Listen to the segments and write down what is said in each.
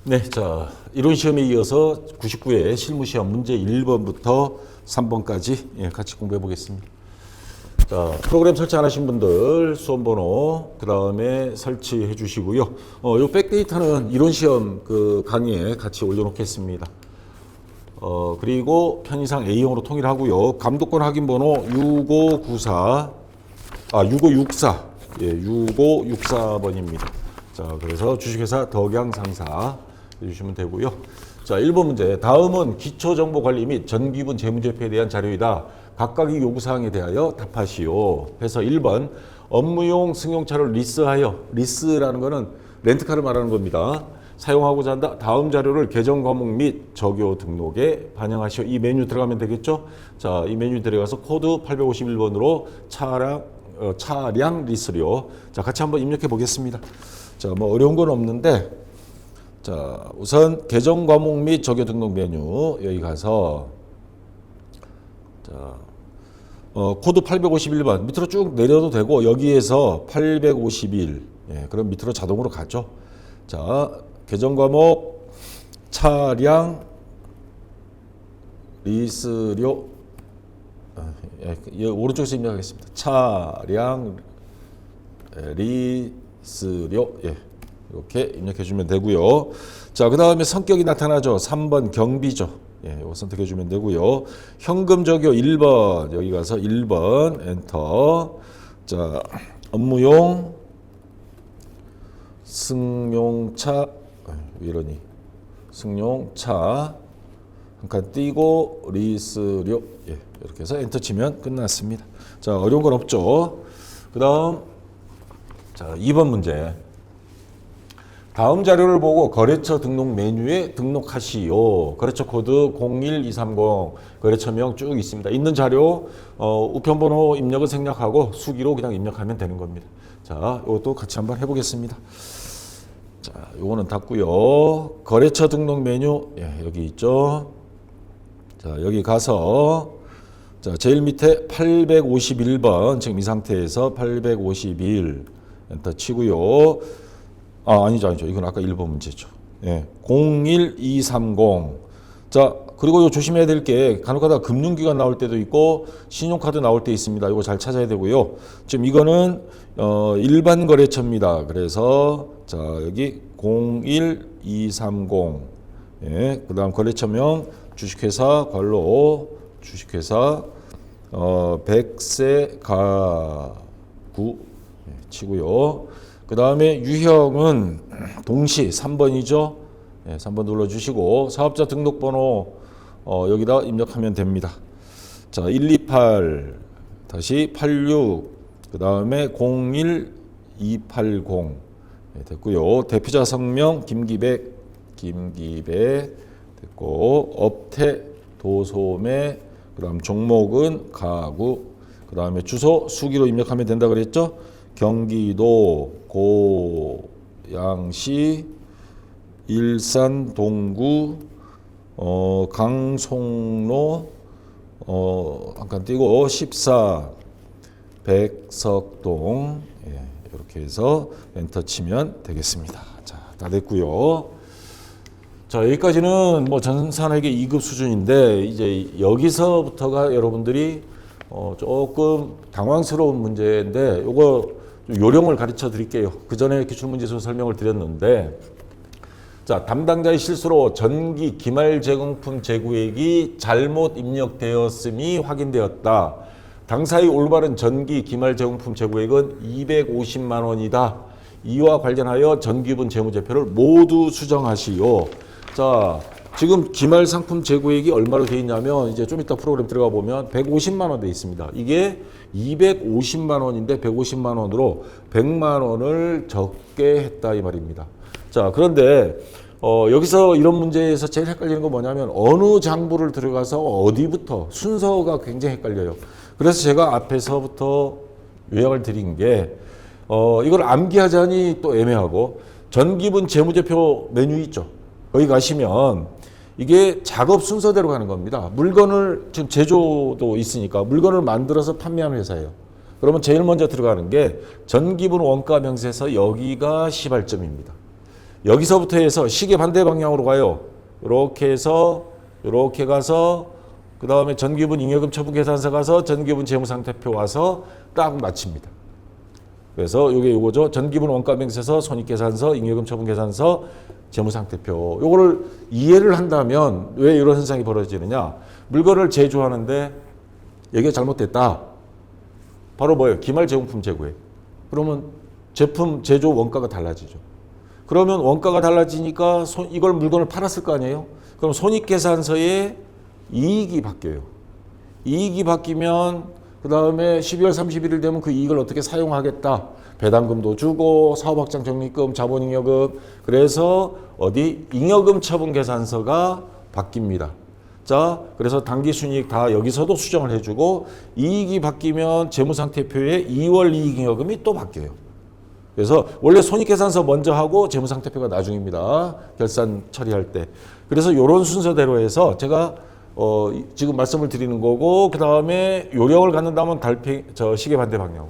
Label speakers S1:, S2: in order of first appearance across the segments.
S1: 네, 자, 이론 시험에 이어서 99회 실무 시험 문제 1번부터 3번까지 같이 공부해 보겠습니다. 자, 프로그램 설치 안 하신 분들 수험 번호 그다음에 설치해 주시고요. 요 백데이터는 이론 시험 그 강의에 같이 올려 놓겠습니다. 그리고 편의상 A형으로 통일하고요. 감독권 확인 번호 6564 예, 6564번입니다. 자, 그래서 주식회사 덕양상사 해주시면 되고요. 자, 1번 문제. 다음은 기초정보관리 및 전기분 재무제표에 대한 자료이다. 각각의 요구사항에 대하여 답하시오. 해서 1번 업무용 승용차를 리스하여, 리스라는 거는 렌트카를 말하는 겁니다. 사용하고자 한다. 다음 자료를 계정 과목 및 적요 등록에 반영하시오. 이 메뉴 들어가면 되겠죠? 자, 이 메뉴 들어가서 코드 851번으로 차량 리스료. 자, 같이 한번 입력해 보겠습니다. 자, 뭐 어려운 건 없는데, 자, 우선 계정 과목 및 적요 등록 메뉴 여기 가서 자, 코드 851번 밑으로 쭉 내려도 되고 여기에서 851 예, 그럼 밑으로 자동으로 가죠. 자, 계정 과목 차량 리스료 예, 오른쪽에서 입력하겠습니다. 차량 리스료 예. 이렇게 입력해 주면 되고요. 자, 그 다음에 성격이 나타나죠. 3번 경비죠. 예, 이거 선택해 주면 되고요. 현금 적요 1번 여기 가서 1번 엔터. 자, 업무용 승용차 왜 이러니? 승용차 한 칸 띄고 리스료 예, 이렇게 해서 엔터 치면 끝났습니다. 자, 어려운 건 없죠. 그 다음 자, 2번 문제. 다음 자료를 보고 거래처 등록 메뉴에 등록하시오. 거래처 코드 01230 거래처명 쭉 있습니다. 있는 자료 우편번호 입력은 생략하고 수기로 그냥 입력하면 되는 겁니다. 자, 이것도 같이 한번 해보겠습니다. 자, 요거는 닫고요. 거래처 등록 메뉴 예, 여기 있죠. 자, 여기 가서 자, 제일 밑에 851번 지금 이 상태에서 851 엔터 치고요. 아니죠. 이건 아까 1번 문제죠. 예. 01230. 자, 그리고 요 조심해야 될 게 간혹가다 금융기관 나올 때도 있고 신용카드 나올 때 있습니다. 이거 잘 찾아야 되고요. 지금 이거는 일반 거래처입니다. 그래서 자, 여기 01230. 예. 그다음 거래처명 주식회사 괄호 주식회사 백세 가구 예, 치고요. 그 다음에 유형은 동시 3번이죠. 네, 3번 눌러주시고 사업자 등록번호 여기다 입력하면 됩니다. 자, 128 다시 86 그 다음에 01280 네, 됐고요. 대표자 성명 김기백 됐고 업태 도소매 그 다음 종목은 가구 그 다음에 주소 수기로 입력하면 된다 그랬죠. 경기도 고양시 일산 동구 강송로 한 칸 띄고 14 백석동 예, 이렇게 해서 엔터 치면 되겠습니다. 자, 다 됐고요. 자, 여기까지는 뭐 전산회계 2급 수준인데 이제 여기서부터가 여러분들이 조금 당황스러운 문제인데 요거 요령을 가르쳐 드릴게요. 그 전에 기출문제에서 설명을 드렸는데 자, 담당자의 실수로 전기 기말 제공품 재고액이 잘못 입력되었음이 확인되었다. 당사의 올바른 전기 기말 제공품 재고액은 250만 원이다. 이와 관련하여 전기분 재무제표를 모두 수정하시오. 자, 지금 기말 상품 재고액이 얼마로 되어 있냐면 이제 좀 이따 프로그램 들어가 보면 150만 원 되어 있습니다. 이게 250만 원인데 150만 원으로 100만 원을 적게 했다 이 말입니다. 자, 그런데 여기서 이런 문제에서 제일 헷갈리는 건 뭐냐면 어느 장부를 들어가서 어디부터 순서가 굉장히 헷갈려요. 그래서 제가 앞에서부터 요약을 드린 게 이걸 암기하자니 또 애매하고 전기분 재무제표 메뉴 있죠. 거기 가시면 이게 작업 순서대로 가는 겁니다. 물건을 지금 제조도 있으니까 물건을 만들어서 판매하는 회사예요. 그러면 제일 먼저 들어가는 게 전기분 원가 명세서 여기가 시발점입니다. 여기서부터 해서 시계 반대 방향으로 가요. 이렇게 해서 이렇게 가서 그 다음에 전기분 잉여금 처분 계산서 가서 전기분 재무상태표 와서 딱 마칩니다. 그래서 이게 요거죠. 전기분 원가명세서, 손익계산서, 잉여금 처분 계산서, 재무상태표. 요거를 이해를 한다면 왜 이런 현상이 벌어지느냐? 물건을 제조하는데 여기가 잘못됐다. 바로 뭐예요? 기말 제공품 재고에. 그러면 제품 제조 원가가 달라지죠. 그러면 원가가 달라지니까 이걸 물건을 팔았을 거 아니에요? 그럼 손익계산서에 이익이 바뀌어요. 이익이 바뀌면 그 다음에 12월 31일 되면 그 이익을 어떻게 사용하겠다. 배당금도 주고 사업확장 적립금, 자본잉여금. 그래서 어디 잉여금 처분 계산서가 바뀝니다. 자, 그래서 당기순이익 다 여기서도 수정을 해주고 이익이 바뀌면 재무상태표에 2월 이익잉여금이 또 바뀌어요. 그래서 원래 손익계산서 먼저 하고 재무상태표가 나중입니다. 결산 처리할 때. 그래서 이런 순서대로 해서 제가 지금 말씀을 드리는 거고 그 다음에 요령을 갖는다면 시계 반대 방향으로.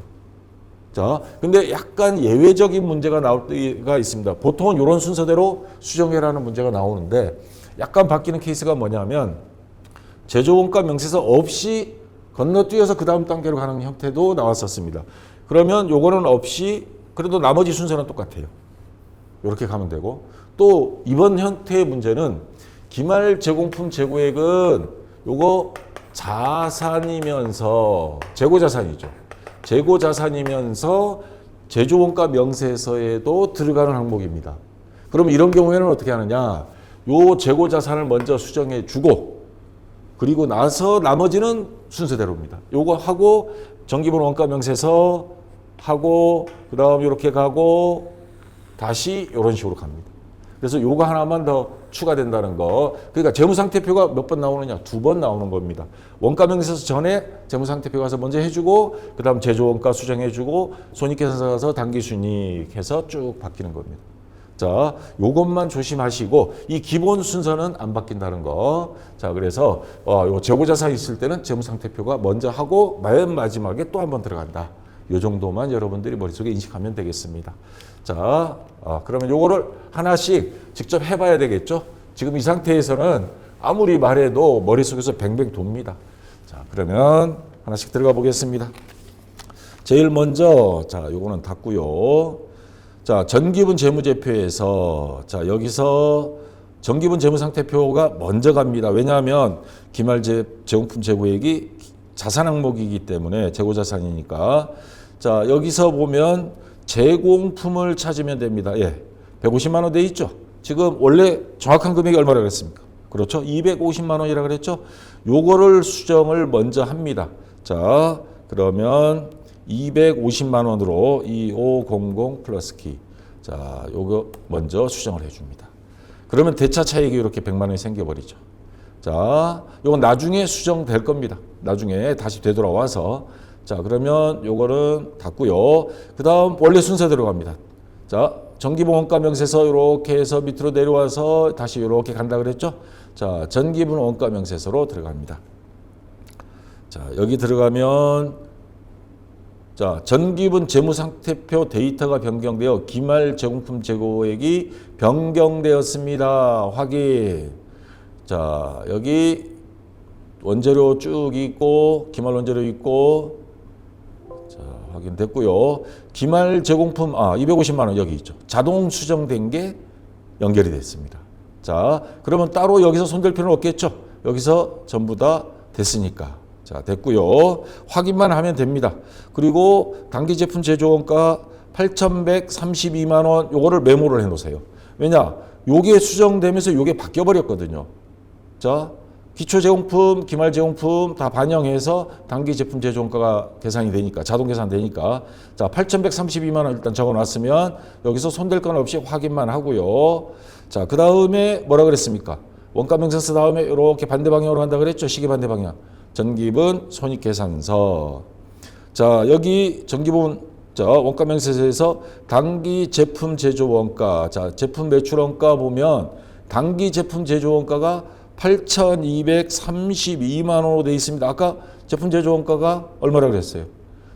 S1: 자, 근데 약간 예외적인 문제가 나올 때가 있습니다. 보통은 이런 순서대로 수정해라는 문제가 나오는데 약간 바뀌는 케이스가 뭐냐면 제조원가 명세서 없이 건너뛰어서 그 다음 단계로 가는 형태도 나왔었습니다. 그러면 요거는 없이 그래도 나머지 순서는 똑같아요. 이렇게 가면 되고 또 이번 형태의 문제는 기말 제공품 재고액은 요거 자산이면서 재고자산이죠. 재고자산이면서 제조원가 명세서에도 들어가는 항목입니다. 그럼 이런 경우에는 어떻게 하느냐? 요 재고자산을 먼저 수정해 주고 그리고 나서 나머지는 순서대로입니다. 요거 하고 정기분 원가 명세서 하고 그 다음 이렇게 가고 다시 이런 식으로 갑니다. 그래서 요거 하나만 더 추가된다는 거. 그러니까 재무상태표가 몇 번 나오느냐? 2번 나오는 겁니다. 원가명세서 전에 재무상태표 가서 먼저 해주고 그 다음 제조원가 수정해주고 손익계산서 가서 당기순이익 해서 쭉 바뀌는 겁니다. 자, 요것만 조심하시고 이 기본 순서는 안 바뀐다는 거. 자, 그래서 요 재고자산 있을 때는 재무상태표가 먼저 하고 맨 마지막에 또 한 번 들어간다. 요 정도만 여러분들이 머릿속에 인식하면 되겠습니다. 자, 그러면 요거를 하나씩 직접 해봐야 되겠죠? 지금 이 상태에서는 아무리 말해도 머릿속에서 뱅뱅 돕니다. 자, 그러면 하나씩 들어가 보겠습니다. 제일 먼저, 자, 요거는 닫고요. 자, 전기분 재무제표에서, 자, 여기서 전기분 재무상태표가 먼저 갑니다. 왜냐하면 기말 제공품 재고액이 자산 항목이기 때문에 재고자산이니까. 자, 여기서 보면 제공품을 찾으면 됩니다. 예. 150만 원 돼 있죠? 지금 원래 정확한 금액이 얼마라고 그랬습니까? 그렇죠? 250만 원이라고 그랬죠? 요거를 수정을 먼저 합니다. 자, 그러면 250만 원으로 2500 플러스 키. 자, 요거 먼저 수정을 해 줍니다. 그러면 대차 차익이 이렇게 100만 원이 생겨 버리죠. 자, 요건 나중에 수정될 겁니다. 나중에 다시 되돌아와서. 자, 그러면 요거는 닫고요. 그 다음 원래 순서대로 갑니다. 자, 전기분 원가 명세서 이렇게 해서 밑으로 내려와서 다시 이렇게 간다 그랬죠? 자, 전기분 원가 명세서로 들어갑니다. 자, 여기 들어가면 자, 전기분 재무상태표 데이터가 변경되어 기말 제공품 재고액이 변경되었습니다. 확인. 자, 여기 원재료 쭉 있고 기말 원재료 있고 자, 확인됐고요. 기말 제공품 250만 원 여기 있죠. 자동 수정된 게 연결이 됐습니다. 자, 그러면 따로 여기서 손댈 필요는 없겠죠. 여기서 전부 다 됐으니까. 자, 됐고요. 확인만 하면 됩니다. 그리고 당기 제품 제조원가 8,132만 원 요거를 메모를 해 놓으세요. 왜냐? 요게 수정되면서 요게 바뀌어 버렸거든요. 자, 기초 제공품, 기말 제공품 다 반영해서 당기 제품 제조원가가 계산이 되니까 자동 계산 되니까 자, 8,132만 원 일단 적어 놨으면 여기서 손댈 건 없이 확인만 하고요. 자, 그다음에 뭐라 그랬습니까? 원가 명세서 다음에 이렇게 반대 방향으로 간다 그랬죠? 시계 반대 방향. 전기분 손익계산서. 자, 여기 전기분 원가 명세서에서 당기 제품 제조 원가. 자, 제품 매출 원가 보면 당기 제품 제조 원가가 8,232만 원으로 되어 있습니다. 아까 제품 제조 원가가 얼마라고 그랬어요?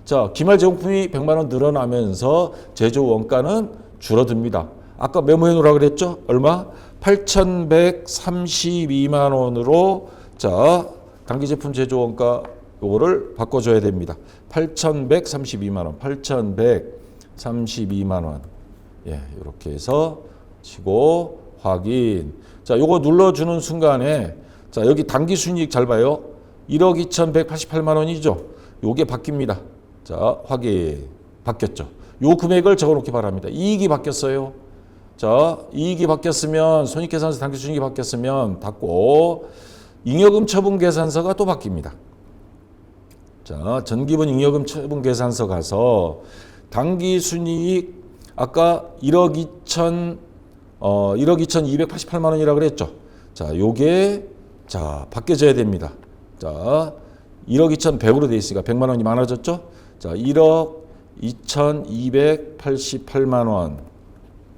S1: 자, 기말 제공품이 100만 원 늘어나면서 제조 원가는 줄어듭니다. 아까 메모해 놓으라 그랬죠? 얼마? 8,132만 원으로 자, 단기 제품 제조 원가 요거를 바꿔 줘야 됩니다. 8,132만 원. 8,132만 원. 예, 이렇게 해서 치고 확인. 자, 요거 눌러 주는 순간에 자, 여기 단기 순이익 잘 봐요. 1억 2,188만 원이죠. 요게 바뀝니다. 자, 확인. 바뀌었죠. 요 금액을 적어 놓기 바랍니다. 이익이 바뀌었어요. 자, 이익이 바뀌었으면 손익계산서 단기 순이익이 바뀌었으면 닫고 잉여금 처분 계산서가 또 바뀝니다. 자, 전기분 잉여금 처분 계산서 가서 단기 순이익 아까 1억 2,288만 원이라고 그랬죠. 자, 요게 자, 바뀌어져야 됩니다. 자, 1억 2,100으로 돼 있으니까 100만 원이 많아졌죠. 자, 1억 2,288만 원.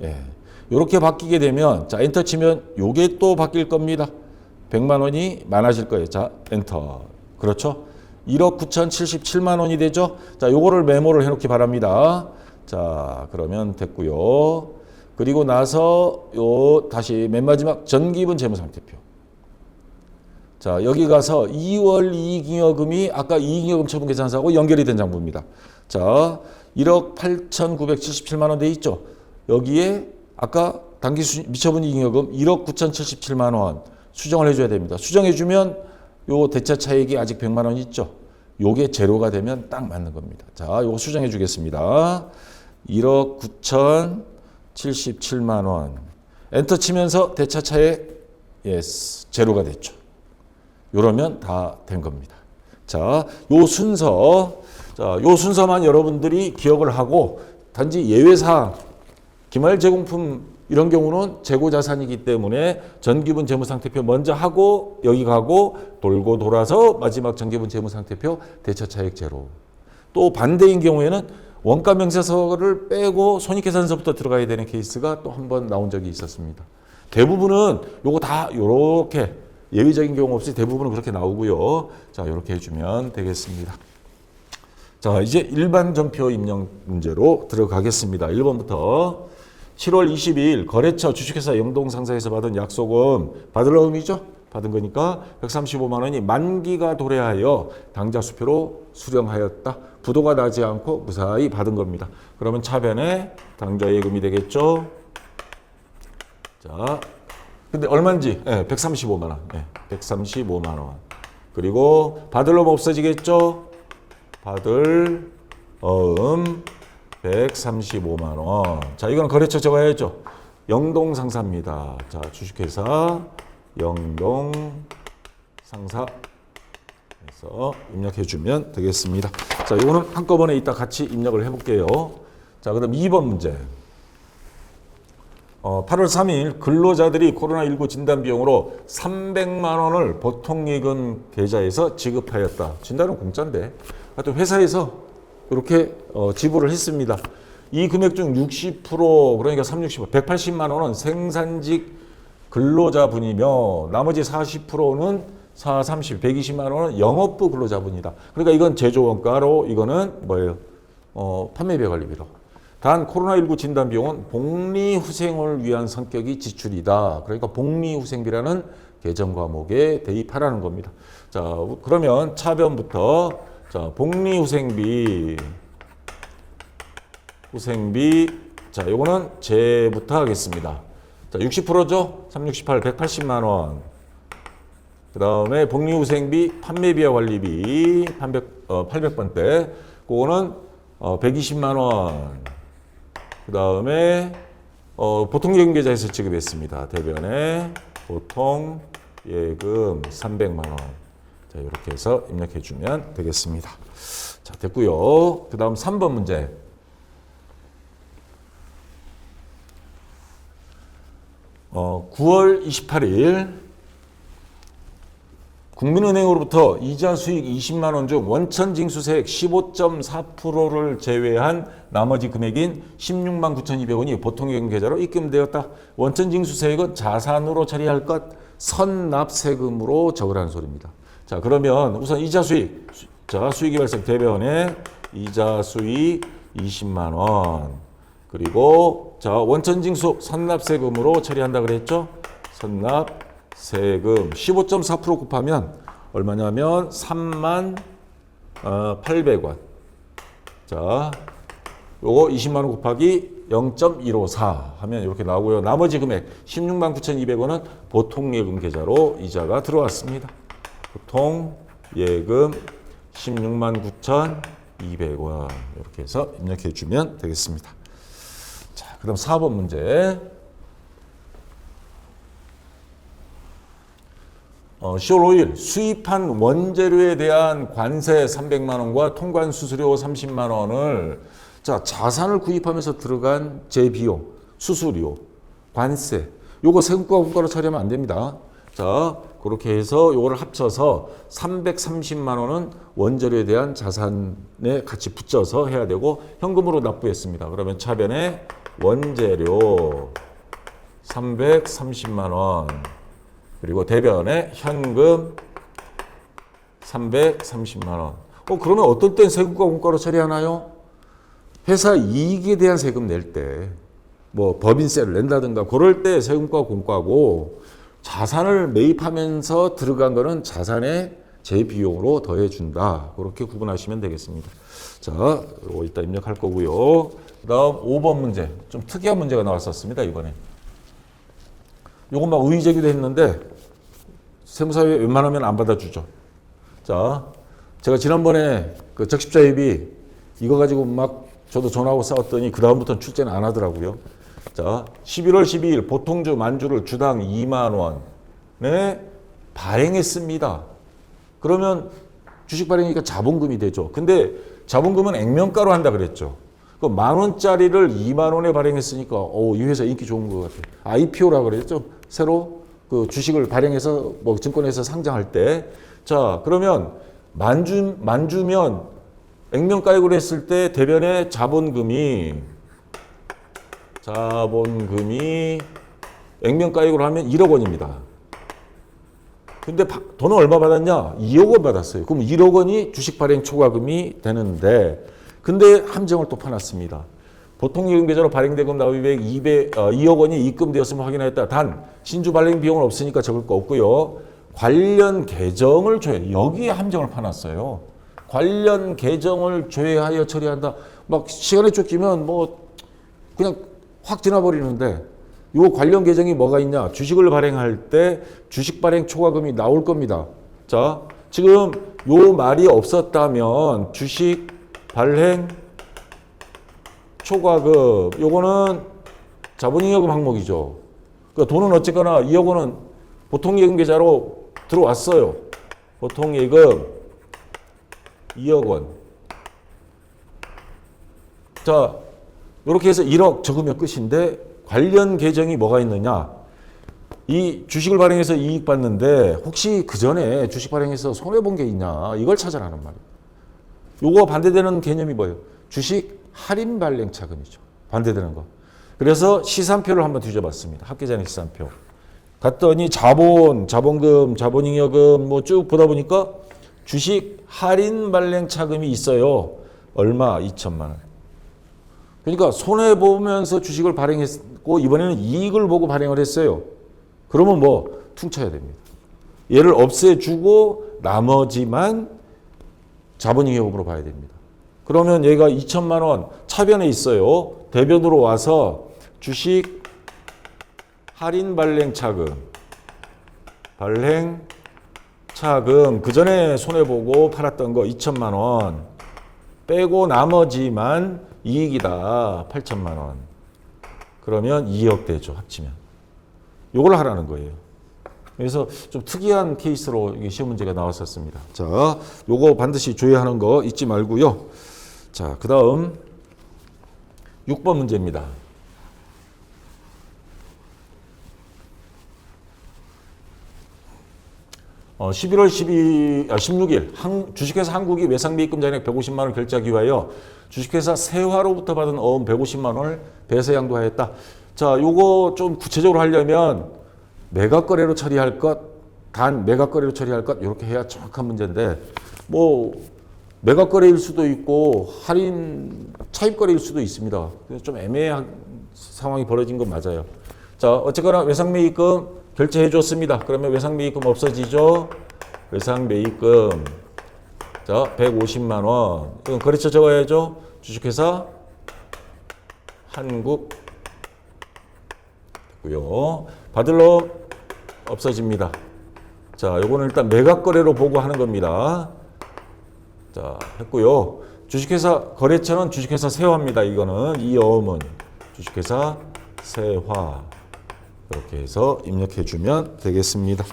S1: 예. 요렇게 바뀌게 되면 자, 엔터 치면 요게 또 바뀔 겁니다. 100만 원이 많아질 거예요. 자, 엔터. 그렇죠? 1억 9,077만 원이 되죠. 자, 요거를 메모를 해 놓기 바랍니다. 자, 그러면 됐고요. 그리고 나서 요 다시 맨 마지막 전기분 재무상태표. 자, 여기 가서 2월 이익잉여금이 아까 이익잉여금 처분 계산서하고 연결이 된 장부입니다. 자, 1억 8,977만 원 돼 있죠. 여기에 아까 단기 미처분 이익잉여금 1억 9,077만 원 수정을 해줘야 됩니다. 수정해주면 요 대차 차익이 아직 100만 원 있죠. 요게 제로가 되면 딱 맞는 겁니다. 자, 요거 수정해 주겠습니다. 1억 9,077만 원. 엔터 치면서 대차 차익 예스 제로가 됐죠. 요러면 다 된 겁니다. 자, 요 순서. 자, 요 순서만 여러분들이 기억을 하고 단지 예외사항 기말 제공품 이런 경우는 재고 자산이기 때문에 전기분 재무상태표 먼저 하고 여기 가고 돌고 돌아서 마지막 전기분 재무상태표 대차 차익 제로. 또 반대인 경우에는 원가 명세서를 빼고 손익계산서부터 들어가야 되는 케이스가 또 한 번 나온 적이 있었습니다. 대부분은 요거 다 요렇게 예외적인 경우 없이 대부분은 그렇게 나오고요. 자, 요렇게 해주면 되겠습니다. 자, 이제 일반 전표 입력 문제로 들어가겠습니다. 1번부터 7월 22일 거래처 주식회사 영동상사에서 받은 약속은 받을 의미죠? 받은 거니까 135만 원이 만기가 도래하여 당좌 수표로 수령하였다. 부도가 나지 않고 무사히 받은 겁니다. 그러면 차변에 당좌 예금이 되겠죠? 자, 근데 얼마인지? 네, 135만 원. 네, 135만 원. 그리고 받을 놈 없어지겠죠? 받을 어음 135만 원. 자, 이건 거래처 적어야죠. 영동상사입니다. 자, 주식회사 영동상사 해서 입력해주면 되겠습니다. 자, 이거는 한꺼번에 이따 같이 입력을 해볼게요. 자, 그럼 2번 문제. 8월 3일 근로자들이 코로나19 진단비용으로 300만 원을 보통예금 계좌에서 지급하였다. 진단은 공짜인데 하여튼 회사에서 이렇게 지불을 했습니다. 이 금액 중 60% 그러니까 360, 180만 원은 생산직 근로자분이며 나머지 40%는 30, 120만 원은 영업부 근로자분이다. 그러니까 이건 제조원가로 이거는 뭐예요? 판매비와 관리비로. 단 코로나19 진단비용은 복리후생을 위한 성격이 지출이다. 그러니까 복리후생비라는 계정 과목에 대입하라는 겁니다. 자, 그러면 차변부터 자, 복리후생비 자, 요거는 제부터 하겠습니다. 자, 60%죠? 368, 180만 원. 그 다음에 복리후생비, 판매비와 관리비 800번대. 그거는 120만 원. 그 다음에 보통예금 계좌에서 지급했습니다. 대변에 보통예금 300만 원. 자, 이렇게 해서 입력해 주면 되겠습니다. 자, 됐고요. 그 다음 3번 문제. 9월 28일 국민은행으로부터 이자 수익 20만 원 중 원천 징수세액 15.4%를 제외한 나머지 금액인 16만 9,200원이 보통예금 계좌로 입금되었다. 원천 징수세액은 자산으로 처리할 것 선납세금으로 적으라는 소리입니다. 자, 그러면 우선 이자 수익. 자, 수익이 발생 대변에 이자 수익 20만 원. 그리고 자, 원천징수 선납세금으로 처리한다 그랬죠? 선납세금 15.4% 곱하면 얼마냐면 3만 800원. 자, 요거 20만 원 곱하기 0.154 하면 이렇게 나오고요. 나머지 금액 16만 9,200원은 보통예금 계좌로 이자가 들어왔습니다. 보통예금 16만 9,200원 이렇게 해서 입력해 주면 되겠습니다. 자, 그다음 4번 문제. 10월 5일 수입한 원재료에 대한 관세 300만 원과 통관 수수료 30만 원을 자, 자산을 구입하면서 들어간 재비용, 수수료, 관세 요거 세금과 공과로 처리하면 안 됩니다. 자, 그렇게 해서 요거를 합쳐서 330만 원은 원재료에 대한 자산에 같이 붙여서 해야 되고 현금으로 납부했습니다. 그러면 차변에 원재료 330만 원 그리고 대변에 현금 330만 원. 그러면 어떤 땐 세금과 공과로 처리하나요? 회사 이익에 대한 세금 낼 때, 뭐 법인세를 낸다든가 그럴 때 세금과 공과고 자산을 매입하면서 들어간 거는 자산의 재비용으로 더해준다. 그렇게 구분하시면 되겠습니다. 자, 이거 일단 입력할 거고요. 그 다음 5번 문제. 좀 특이한 문제가 나왔었습니다, 이번에. 요건 막 의제기도 했는데 세무사회 웬만하면 안 받아주죠. 자, 제가 지난번에 그 적십자입이 이거 가지고 막 저도 전화하고 싸웠더니 그 다음부터는 출제는 안 하더라고요. 자, 11월 12일 보통주 만주를 주당 2만 원에 발행했습니다. 그러면 주식 발행이니까 자본금이 되죠. 근데 자본금은 액면가로 한다 그랬죠. 그 만 원짜리를 2만 원에 발행했으니까 이 회사 인기 좋은 것 같아요. IPO라고 그랬죠. 새로 그 주식을 발행해서 뭐 증권회사 상장할 때. 자, 그러면 만주면 액면가액으로 했을 때 대변의 자본금이 액면가액으로 하면 1억 원입니다. 근데 돈은 얼마 받았냐? 2억 원 받았어요. 그럼 1억 원이 주식 발행 초과금이 되는데 근데 함정을 또 파놨습니다. 보통예금 계좌로 발행대금 납입액 2억 원이 입금되었음을 확인하였다. 단 신주 발행 비용은 없으니까 적을 거 없고요. 관련 계정을 여기에 함정을 파놨어요. 관련 계정을 조회하여 처리한다. 막 시간에 쫓기면 뭐 그냥 확 지나버리는데 요 관련 계정이 뭐가 있냐? 주식을 발행할 때 주식 발행 초과금이 나올 겁니다. 자, 지금 요 말이 없었다면 주식 발행 초과금 요거는 자본잉여금 항목이죠. 그러니까 돈은 어쨌거나 2억 원은 보통예금 계좌로 들어왔어요. 보통예금 2억 원. 자, 이렇게 해서 1억 적으면 끝인데 관련 계정이 뭐가 있느냐? 이 주식을 발행해서 이익 받는데 혹시 그 전에 주식 발행해서 손해 본 게 있냐? 이걸 찾아라는 말이에요. 요거 반대되는 개념이 뭐예요? 주식 할인 발행 차금이죠. 반대되는 거. 그래서 시산표를 한번 뒤져봤습니다. 합계잔액 시산표. 갔더니 자본금, 자본잉여금 뭐 쭉 보다 보니까 주식 할인 발행 차금이 있어요. 얼마? 2천만 원. 그러니까 손해 보면서 주식을 발행했고 이번에는 이익을 보고 발행을 했어요. 그러면 뭐 퉁쳐야 됩니다. 얘를 없애주고 나머지만 자본잉여금으로 봐야 됩니다. 그러면 얘가 2천만 원 차변에 있어요. 대변으로 와서 주식 할인 발행 차금, 그 전에 손해보고 팔았던 거 2천만 원 빼고 나머지만 이익이다. 8천만 원. 그러면 2억 되죠. 합치면. 요걸 하라는 거예요. 그래서 좀 특이한 케이스로 시험 문제가 나왔었습니다. 자, 요거 반드시 조회하는 거 잊지 말고요. 자, 그 다음 6번 문제입니다. 11월 16일 주식회사 한국이 외상매입금 잔액 150만 원을 결제하기 위하여 주식회사 세화로부터 받은 어음 150만 원을 배세 양도하였다. 자, 요거 좀 구체적으로 하려면 매각거래로 처리할 것, 단 매각거래로 처리할 것 이렇게 해야 정확한 문제인데 뭐 매각거래일 수도 있고 할인 차입거래일 수도 있습니다. 그래서 좀 애매한 상황이 벌어진 건 맞아요. 자, 어쨌거나 외상매입금 결제해 줬습니다. 그러면 외상매입금 없어지죠. 외상매입금. 자, 150만 원. 이건 거래처 적어야죠. 주식회사 한국 고요. 받을 놈 없어집니다. 자, 요거는 일단 매각 거래로 보고 하는 겁니다. 자, 했고요. 주식회사 거래처는 주식회사 세화입니다. 이거는 이 어음은 주식회사 세화 이렇게 해서 입력해 주면 되겠습니다.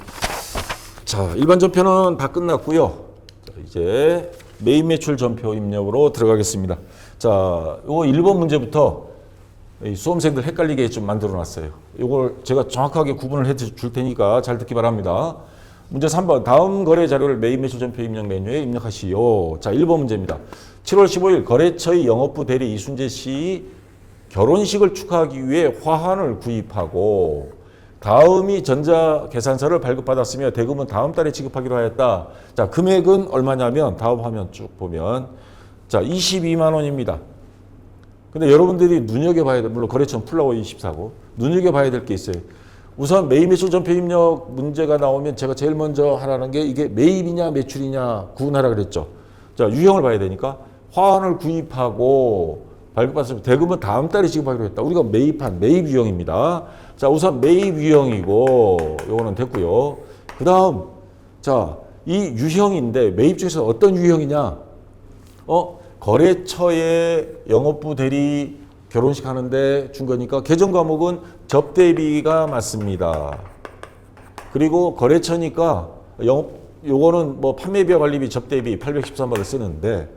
S1: 자, 일반 전표는 다 끝났고요. 자, 이제 매입 매출 전표 입력으로 들어가겠습니다. 자, 요거 1번 문제부터 이 수험생들 헷갈리게 좀 만들어 놨어요. 이걸 제가 정확하게 구분을 해 줄 테니까 잘 듣기 바랍니다. 문제 3번. 다음 거래 자료를 매입 매출 전표 입력 메뉴에 입력하시오. 자, 1번 문제입니다. 7월 15일 거래처의 영업부 대리 이순재 씨 결혼식을 축하하기 위해 화환을 구입하고 다음이 전자계산서를 발급받았으며 대금은 다음 달에 지급하기로 하였다. 자, 금액은 얼마냐면 다음 화면 쭉 보면 자, 22만 원입니다. 근데 여러분들이 눈여겨봐야 돼. 물론 거래처는 플라워 24고 눈여겨봐야 될 게 있어요. 우선 매입 매출 전표 입력 문제가 나오면 제가 제일 먼저 하라는 게 이게 매입이냐 매출이냐 구분하라 그랬죠. 자, 유형을 봐야 되니까 화환을 구입하고 발급받았으면 대금은 다음 달에 지급하기로 했다. 우리가 매입한 매입 유형입니다. 자, 우선 매입 유형이고 요거는 됐고요. 그 다음 자, 이 유형인데 매입 중에서 어떤 유형이냐? 거래처의 영업부 대리 결혼식 하는데 준 거니까 계정 과목은 접대비가 맞습니다. 그리고 거래처니까 요거는 뭐 판매비와 관리비 접대비 813번을 쓰는데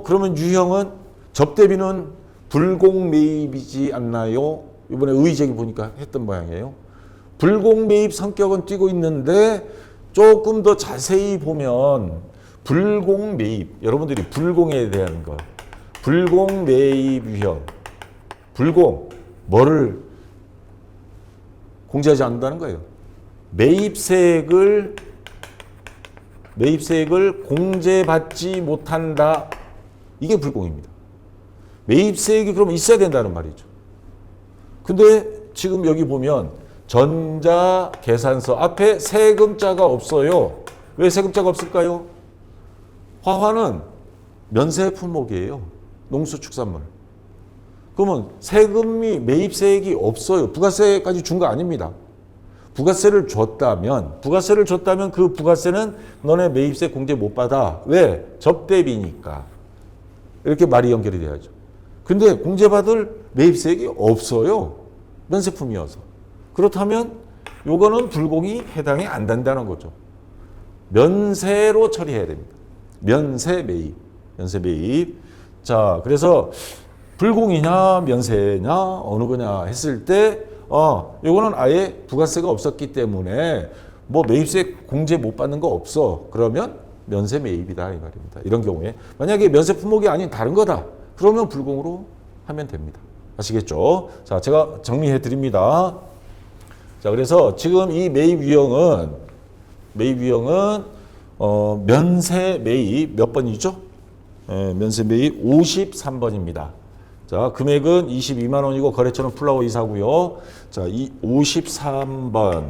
S1: 그러면 유형은 접대비는 불공매입이지 않나요? 이번에 의제기 보니까 했던 모양이에요. 불공매입 성격은 띄고 있는데 조금 더 자세히 보면 불공매입, 여러분들이 불공에 대한 거, 불공매입 유형, 불공, 뭐를 공제하지 않는다는 거예요. 매입세액을 공제받지 못한다. 이게 불공입니다. 매입세액이 그럼 있어야 된다는 말이죠. 근데 지금 여기 보면 전자계산서 앞에 세금자가 없어요. 왜 세금자가 없을까요? 화환은 면세 품목이에요. 농수축산물. 그러면 세금이 매입세액이 없어요. 부가세까지 준 거 아닙니다. 부가세를 줬다면 그 부가세는 너네 매입세 공제 못 받아. 왜? 접대비니까. 이렇게 말이 연결이 돼야죠. 근데 공제받을 매입세액이 없어요. 면세품이어서. 그렇다면 요거는 불공이 해당이 안 된다는 거죠. 면세로 처리해야 됩니다. 면세 매입. 자, 그래서 불공이냐 면세냐 어느 거냐 했을 때 요거는 아예 부가세가 없었기 때문에 뭐 매입세 공제 못 받는 거 없어. 그러면 면세 매입이다 이 말입니다. 이런 경우에 만약에 면세 품목이 아닌 다른 거다. 그러면 불공으로 하면 됩니다. 아시겠죠? 자, 제가 정리해 드립니다. 자, 그래서 지금 이 매입 유형은 면세 매입 몇 번이죠? 면세 매입 53번입니다. 자, 금액은 22만 원이고 거래처는 플라워 이사고요. 자, 이 53번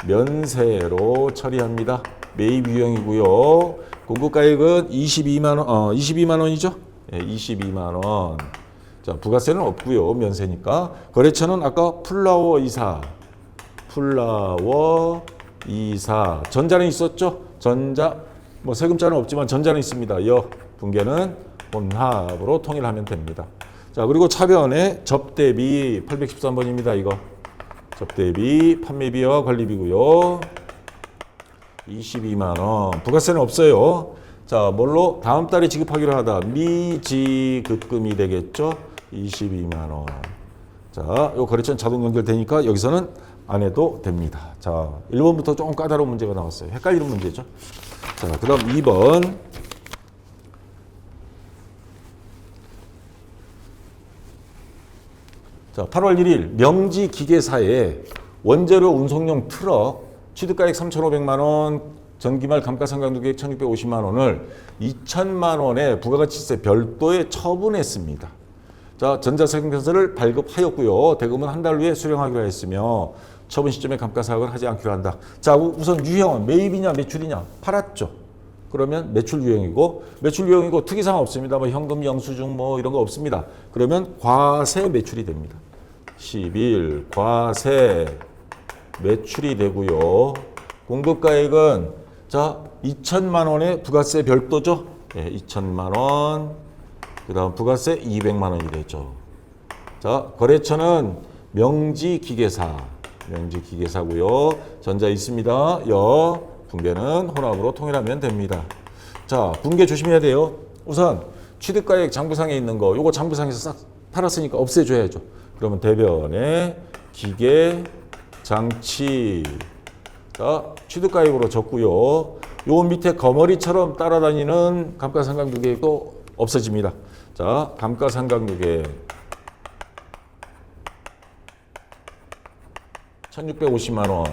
S1: 면세로 처리합니다. 매입 유형이고요. 공급가액은 22만 원이죠? 22만 원. 자, 부가세는 없고요. 면세니까. 거래처는 아까 플라워 이사. 전자는 있었죠? 전자. 뭐 세금자는 없지만 전자는 있습니다. 분계는 혼합으로 통일하면 됩니다. 자, 그리고 차변에 접대비 813번입니다. 이거. 접대비, 판매비와 관리비고요. 22만 원. 부가세는 없어요. 자, 뭘로? 다음 달에 지급하기로 하다. 미지급금이 되겠죠? 22만 원. 자, 요 거래처는 자동 연결되니까 여기서는 안 해도 됩니다. 자, 1번부터 조금 까다로운 문제가 나왔어요. 헷갈리는 문제죠. 자, 그 다음 2번. 자, 8월 1일 명지기계사에 원재료 운송용 트럭 취득가액 3,500만 원, 전기말 감가상각계획 1,650만 원을 2,000만 원의 부가가치세 별도에 처분했습니다. 자, 전자세금편서를 발급하였고요. 대금은 한 달 후에 수령하기로 했으며 처분 시점에 감가상각을 하지 않기로 한다. 자, 우선 유형은 매입이냐 매출이냐? 팔았죠. 그러면 매출 유형이고, 매출 유형이고 특이사항 없습니다. 뭐 현금 영수증 뭐 이런 거 없습니다. 그러면 과세 매출이 됩니다. 11 과세 매출이 되고요. 공급가액은 자 2천만 원의 부가세 별도죠. 예, 2천만 원. 그다음 부가세 200만 원이 되죠. 자, 거래처는 명지기계사, 명지기계사고요. 전자 있습니다. 여, 분계는 혼합으로 통일하면 됩니다. 자, 분계 조심해야 돼요. 우선 취득가액 장부상에 있는 거, 요거 장부상에서 싹 팔았으니까 없애줘야죠. 그러면 대변에 기계, 장치, 자, 취득가액으로 적고요. 요 밑에 거머리처럼 따라다니는 감가상각유계도 없어집니다. 자, 감가상각유계 1,650만 원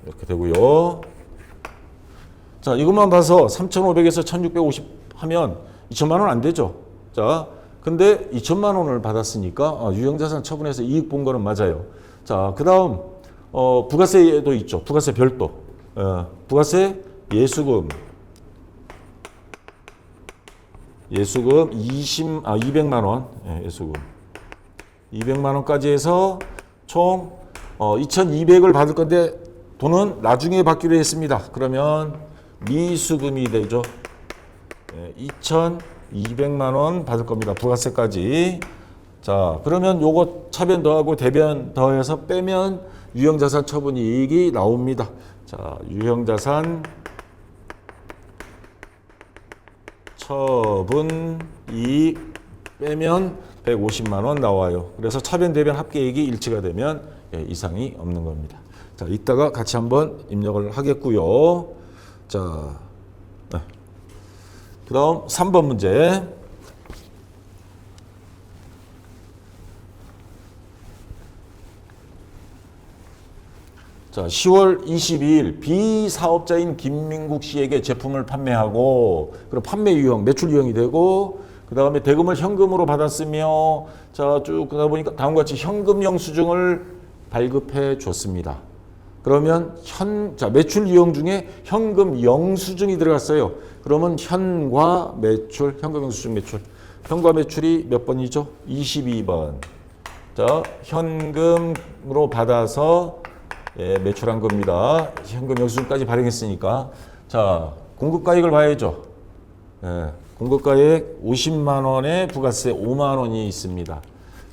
S1: 이렇게 되고요. 자, 이것만 봐서 3,500에서 1,650 하면 2천만 원 안 되죠. 자, 근데 2천만 원을 받았으니까 유형자산 처분해서 이익 본 거는 맞아요. 자, 그 다음 부가세도 있죠. 부가세 별도. 부가세 예수금 200만 원. 예수금 200만 원까지 해서 총 2,200을 받을 건데 돈은 나중에 받기로 했습니다. 그러면 미수금이 되죠. 2,200만 원 받을 겁니다. 부가세까지. 자, 그러면 요거 차변 더하고 대변 더해서 빼면 유형자산 처분 이익이 나옵니다. 자, 유형자산 처분 이익 빼면 150만 원 나와요. 그래서 차변 대변 합계이익이 일치가 되면 이상이 없는 겁니다. 자, 이따가 같이 한번 입력을 하겠고요. 자, 네. 그 다음 3번 문제. 자, 10월 22일 비사업자인 김민국 씨에게 제품을 판매하고, 그리고 판매 유형, 매출 유형이 되고, 그 다음에 대금을 현금으로 받았으며, 자, 쭉 그러다 보니까 다음과 같이 현금 영수증을 발급해 줬습니다. 그러면 자, 매출 유형 중에 현금 영수증이 들어갔어요. 그러면 현과 매출, 현금 영수증 매출. 현과 매출이 몇 번이죠? 22번. 자, 현금으로 받아서 매출한 겁니다. 현금 영수증까지 발행했으니까. 자, 공급가액을 봐야죠. 공급가액 50만 원에 부가세 5만 원이 있습니다.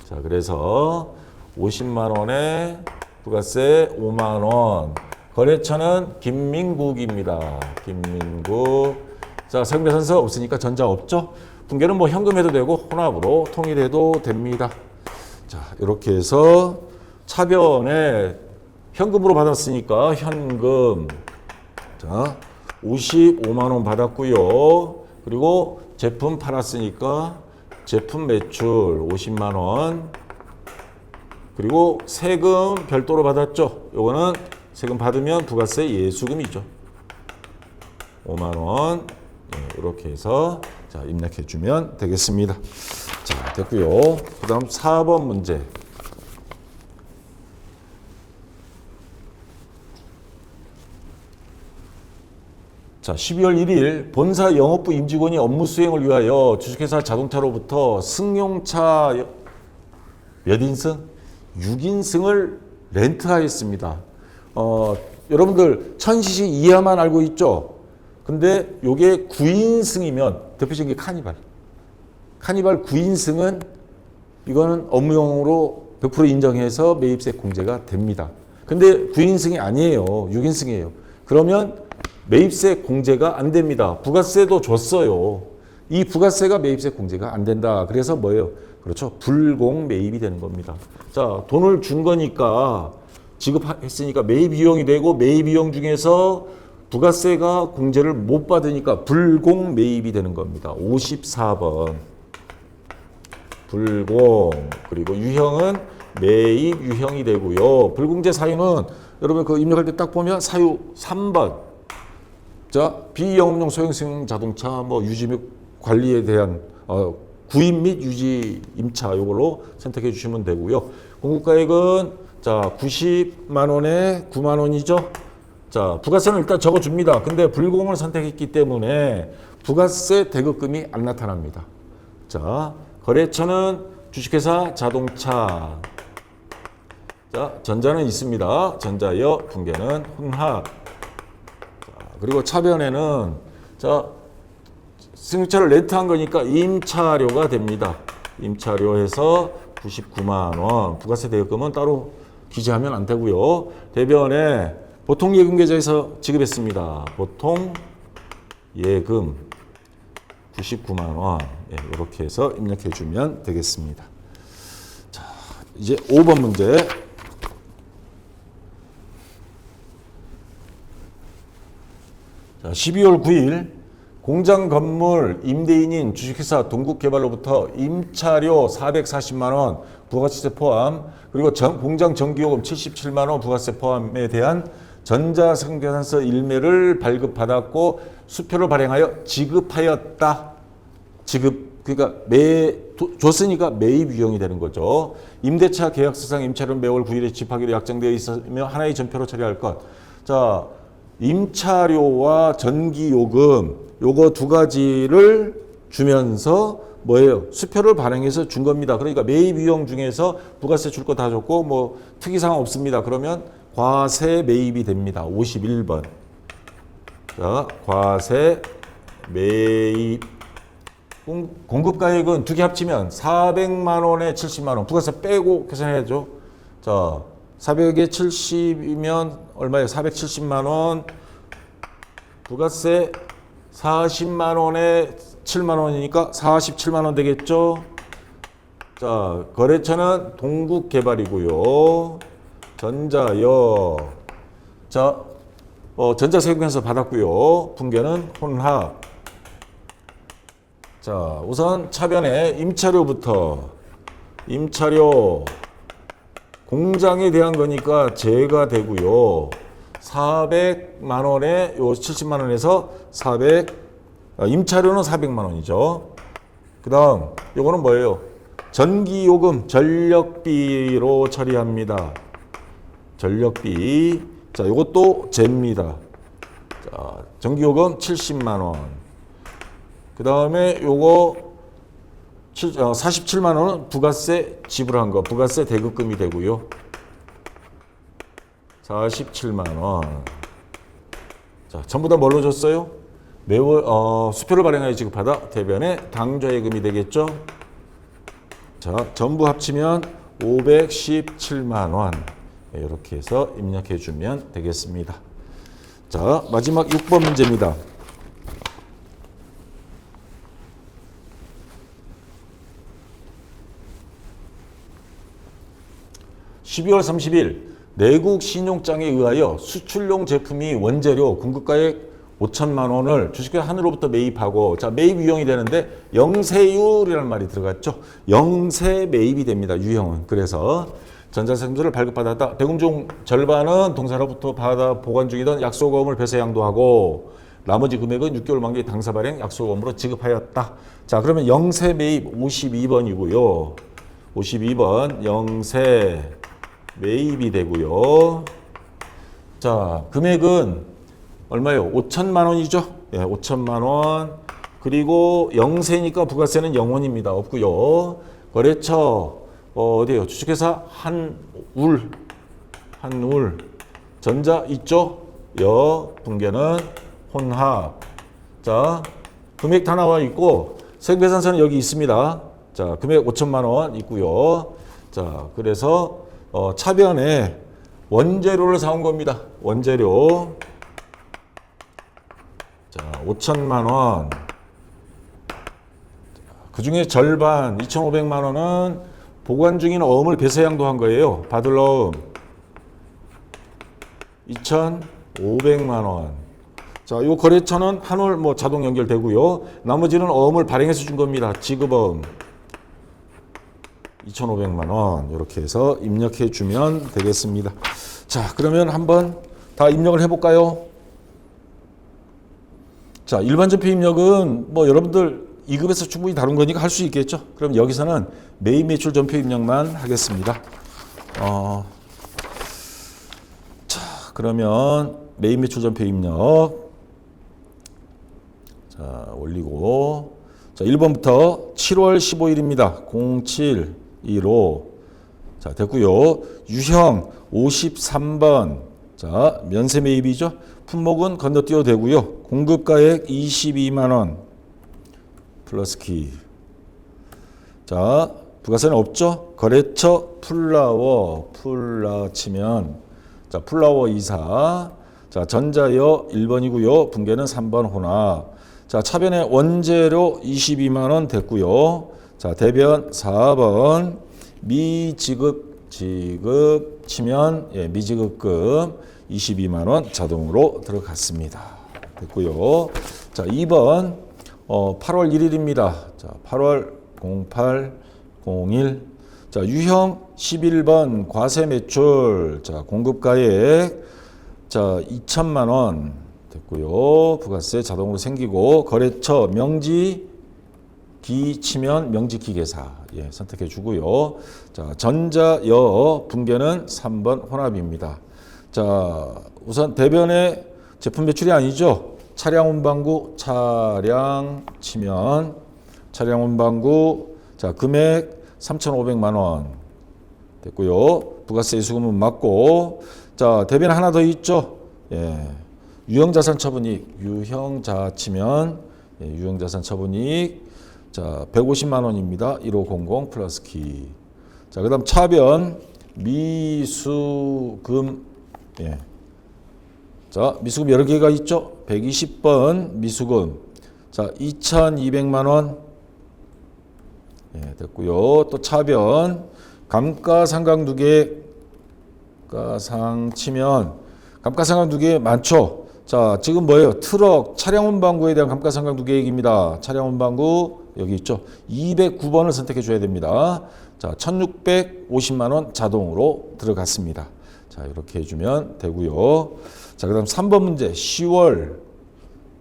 S1: 자, 그래서 50만 원에 부가세 5만 원. 거래처는 김민국입니다. 김민국. 자, 세금계산서 없으니까 전자 없죠? 분계는 뭐 현금해도 되고 혼합으로 통일해도 됩니다. 자, 이렇게 해서 차변에 현금으로 받았으니까 현금. 자, 55만 원 받았고요. 그리고 제품 팔았으니까 제품 매출 50만 원. 그리고 세금 별도로 받았죠. 요거는 세금 받으면 부가세 예수금이죠. 5만 원. 이렇게 해서 자, 입력해 주면 되겠습니다. 자, 됐고요. 그다음 4번 문제. 자, 12월 1일 본사 영업부 임직원이 업무 수행을 위하여 주식회사 자동차로부터 승용차 몇 인승? 6인승을 렌트하였습니다. 여러분들 1000cc 이하만 알고 있죠? 근데 요게 9인승이면 대표적인 게 카니발. 카니발 9인승은 이거는 업무용으로 100% 인정해서 매입세 공제가 됩니다. 근데 9인승이 아니에요. 6인승이에요. 그러면 매입세 공제가 안 됩니다. 부가세도 줬어요. 이 부가세가 매입세 공제가 안 된다. 그래서 뭐예요? 그렇죠. 불공 매입이 되는 겁니다. 자, 돈을 준 거니까 지급했으니까 매입 비용이 되고 매입 비용 중에서 부가세가 공제를 못 받으니까 불공 매입이 되는 겁니다. 54번. 불공. 그리고 유형은 매입 유형이 되고요. 불공제 사유는 여러분 그 입력할 때 딱 보면 사유 3번. 자, 비영업용 소형승 자동차 뭐 유지 및 관리에 대한 구입 및 유지 임차 요걸로 선택해 주시면 되고요. 공급가액은 자 90만 원에 9만 원이죠. 자 부가세는 일단 적어줍니다. 근데 불공을 선택했기 때문에 부가세 대급금이 안 나타납니다. 자 거래처는 주식회사 자동차. 자 전자는 있습니다. 전자여 분계는 혼합. 자, 그리고 차변에는 자 승용차를 렌트한 거니까 임차료가 됩니다. 임차료 해서 99만 원. 부가세 대여금은 따로 기재하면 안 되고요. 대변에 보통 예금 계좌에서 지급했습니다. 보통 예금 99만 원. 예, 이렇게 해서 입력해 주면 되겠습니다. 자, 이제 5번 문제. 자, 12월 9일 공장 건물 임대인인 주식회사 동국개발로부터 임차료 440만 원 부가세 포함 그리고 공장 전기요금 77만 원 부가세 포함에 대한 전자생계산서 1매를 발급받았고 수표를 발행하여 지급하였다. 지급 그러니까 줬으니까 매입 유형이 되는 거죠. 임대차 계약서상 임차료는 매월 9일에 집하기로 약정되어 있으며 하나의 전표로 처리할 것. 자, 임차료와 전기요금 요거 두 가지를 주면서 뭐예요? 수표를 발행해서 준 겁니다. 그러니까 매입 유형 중에서 부가세 줄 거 다 줬고 뭐 특이사항 없습니다. 그러면 과세 매입이 됩니다. 51번. 자, 과세 매입. 공급가액은 두 개 합치면 400만 원에 70만 원. 부가세 빼고 계산해야죠. 자, 400에 70이면 얼마예요? 470만 원. 부가세 40만 원에 7만 원이니까 47만 원 되겠죠? 자, 거래처는 동국개발이고요. 전자여. 자, 전자세금에서 받았고요. 분계는 혼합. 자, 우선 차변에 임차료부터. 임차료. 공장에 대한 거니까 제가 되고요. 400만 원에 요 70만 원에서 400 임차료는 400만 원이죠. 그다음 요거는 뭐예요? 전기요금 전력비로 처리합니다. 전력비. 자, 요것도 제입니다. 자, 전기요금 70만 원. 그다음에 요거 47만 원은 부가세 지불한 거, 부가세 대급금이 되고요. 47만 원. 자, 전부 다 뭘로 줬어요? 매월 수표를 발행하여 지급하다 대변에 당좌예금이 되겠죠. 자, 전부 합치면 517만 원. 네, 이렇게 해서 입력해 주면 되겠습니다. 자, 마지막 6번 문제입니다. 12월 30일 내국 신용장에 의하여 수출용 제품이 원재료 공급가액 5천만 원을 주식회사 한우로부터 매입하고, 자, 매입 유형이 되는데 영세율이라는 말이 들어갔죠. 영세 매입이 됩니다. 유형은. 그래서 전자세금을 발급받았다. 대금 중 절반은 동사로부터 받아 보관 중이던 약소금을 배세 양도하고 나머지 금액은 6개월 만기 당사 발행 약소금으로 지급하였다. 자, 그러면 영세 매입 52번이고요. 52번 영세 매입이 되고요. 자, 금액은 얼마예요? 5천만 원이죠? 예, 5천만 원. 그리고 영세니까 부가세는 0원입니다. 없고요. 거래처 어디예요? 주식회사 한울. 전자 있죠? 여 분계는 혼합. 자, 금액 다 나와 있고 세금계산서는 여기 있습니다. 자, 금액 5천만 원 있고요. 자, 그래서 차변에 원재료를 사온 겁니다. 원재료. 자, 5천만 원. 그 중에 절반, 2,500만 원은 보관 중인 어음을 배세 양도한 거예요. 받을 어음. 2,500만 원. 자, 요 거래처는 한올 뭐 자동 연결되고요. 나머지는 어음을 발행해서 준 겁니다. 지급어음. 2,500만 원. 이렇게 해서 입력해 주면 되겠습니다. 자, 그러면 한번 다 입력을 해 볼까요? 자, 일반 전표 입력은 뭐 여러분들 2급에서 충분히 다룬 거니까 할 수 있겠죠. 그럼 여기서는 매입 매출 전표 입력만 하겠습니다. 자, 그러면 매입 매출 전표 입력. 자, 올리고. 자, 1번부터 7월 15일입니다. 0715. 자, 됐고요. 유형 53번. 자, 면세 매입이죠. 품목은 건너뛰어도 되고요. 공급가액 22만 원. 플러스 키. 자, 부가세는 없죠. 거래처 플라워 치면 자, 플라워 이사. 자, 전자여 1번이고요. 분계는 3번 혼합. 자, 차변의 원재료 22만 원 됐고요. 자, 대변 4번 미지급 치면 미지급금 22만 원 자동으로 들어갔습니다. 됐고요. 자, 2번 8월 1일입니다. 자, 8월 0801. 자, 유형 11번 과세 매출. 자, 공급가액 자, 2천만 원 됐고요. 부가세 자동으로 생기고 거래처 명지기 치면 명지기 계사 선택해 주고요. 자, 전자여 분계는 3번 혼합입니다. 자, 우선 대변의 제품 매출이 아니죠. 차량 운반구 차량 치면 차량 운반구 자, 금액 3,500만 원 됐고요. 부가세 수금은 맞고 자, 대변 하나 더 있죠. 유형자산 처분이익 유형자 치면 유형자산 처분이익 자, 150만 원입니다. 1500 플러스 키. 자, 그다음 차변 미수금 자, 미수금 여러 개가 있죠. 120번 미수금 자, 2,200만 원 됐고요. 또 차변 감가상각 두 개 가상 치면 감가상각 두 개 많죠. 자, 지금 뭐예요? 트럭 차량 운반구에 대한 감가상각 두 계획입니다. 차량 운반구 여기 있죠. 209번을 선택해 줘야 됩니다. 자, 1,650만 원 자동으로 들어갔습니다. 자, 이렇게 해주면 되고요. 자, 그다음 3번 문제 10월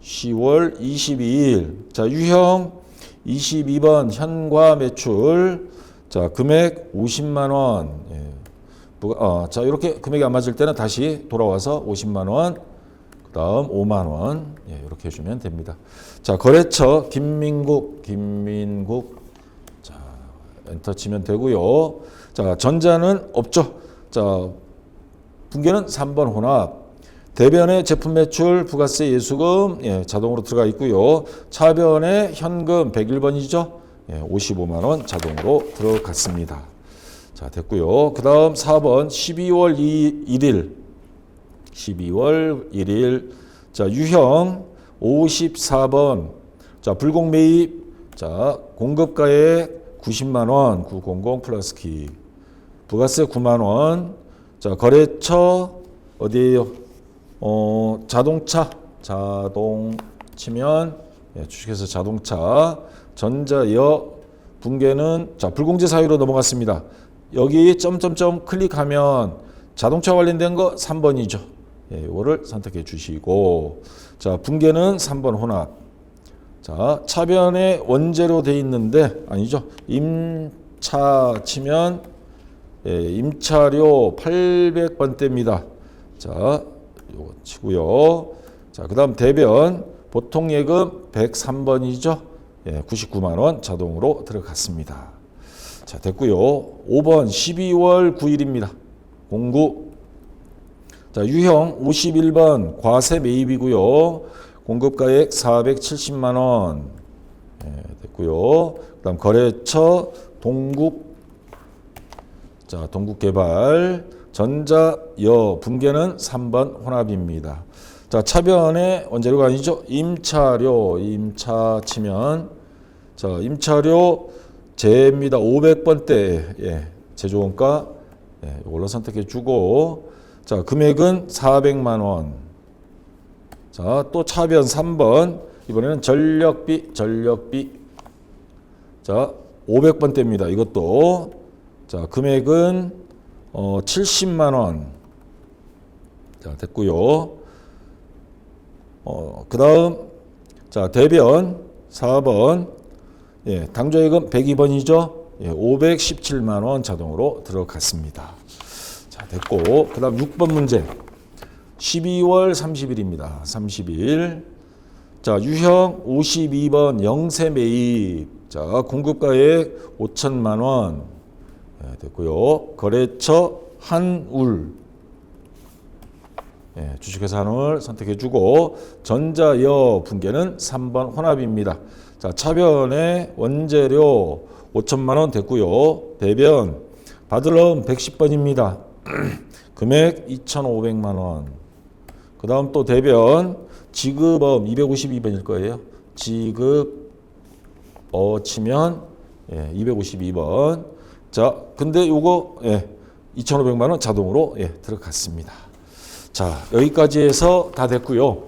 S1: 22일. 자, 유형 22번 현과 매출. 자, 금액 50만 원. 자, 이렇게 금액이 안 맞을 때는 다시 돌아와서 50만 원. 그다음 5만 원. 이렇게 해주면 됩니다. 자, 거래처 김민국. 자, 엔터 치면 되고요. 자, 전자는 없죠. 자, 분계는 3번 혼합. 대변의 제품 매출 부가세 예수금 자동으로 들어가 있고요. 차변의 현금 101번이죠. 55만 원 자동으로 들어갔습니다. 자, 됐고요. 그다음 4번 12월 1일. 자, 유형 54번. 자, 불공 매입. 자, 공급가액 90만 원. 900 플러스 키. 부가세 9만 원. 자, 거래처 어디에요? 자동차. 자동 치면 주식회사 자동차. 전자여 분계는 자, 불공제 사유로 넘어갔습니다. 여기 점점점 클릭하면 자동차 관련된 거 3번이죠. 이거를 선택해 주시고 자, 분계는 3번 혼합. 자, 차변에 원재료 돼 있는데 아니죠. 임차 치면 임차료 800번대입니다. 자, 요거 치고요. 자, 그다음 대변 보통 예금 103번이죠. 99만 원 자동으로 들어갔습니다. 자, 됐고요. 5번 12월 9일입니다. 09. 자, 유형 51번 과세 매입이고요. 공급가액 470만 원. 됐고요. 그다음 거래처 동국. 자, 동국개발. 전자여 분계는 3번 혼합입니다. 자, 차변의 원재료가 아니죠. 임차료. 임차 치면 자, 임차료 제입니다. 500번대 제조원가 이걸로 선택해 주고 자, 금액은 400만 원. 자, 또 차변 3번. 이번에는 전력비. 자, 500번대입니다. 이것도 자, 금액은 70만 원. 자, 됐고요. 그다음 자, 대변 4번. 예, 당조예금 102번이죠. 예, 517만 원 자동으로 들어갔습니다. 자, 됐고 그다음 6번 문제. 12월 30일입니다. 30일. 자, 유형 52번 영세 매입. 자, 공급가액 5천만 원. 예, 됐고요. 거래처 한울. 예, 주식회사 한울 선택해주고 전자여 분계는 3번 혼합입니다. 자, 차변의 원재료 5천만 원 됐고요. 대변 받을 럼 110번입니다. 금액 2,500만 원. 그 다음 또 대변 지급엄 252번일 거예요. 지급 치면 예, 252번. 자, 근데 요거 예, 2,500만 원 자동으로 예, 들어갔습니다. 자, 여기까지 해서 다 됐고요.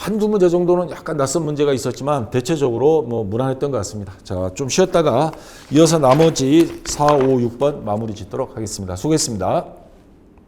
S1: 한두 문제 정도는 약간 낯선 문제가 있었지만 대체적으로 뭐 무난했던 것 같습니다. 자, 좀 쉬었다가 이어서 나머지 4, 5, 6번 마무리 짓도록 하겠습니다. 수고했습니다.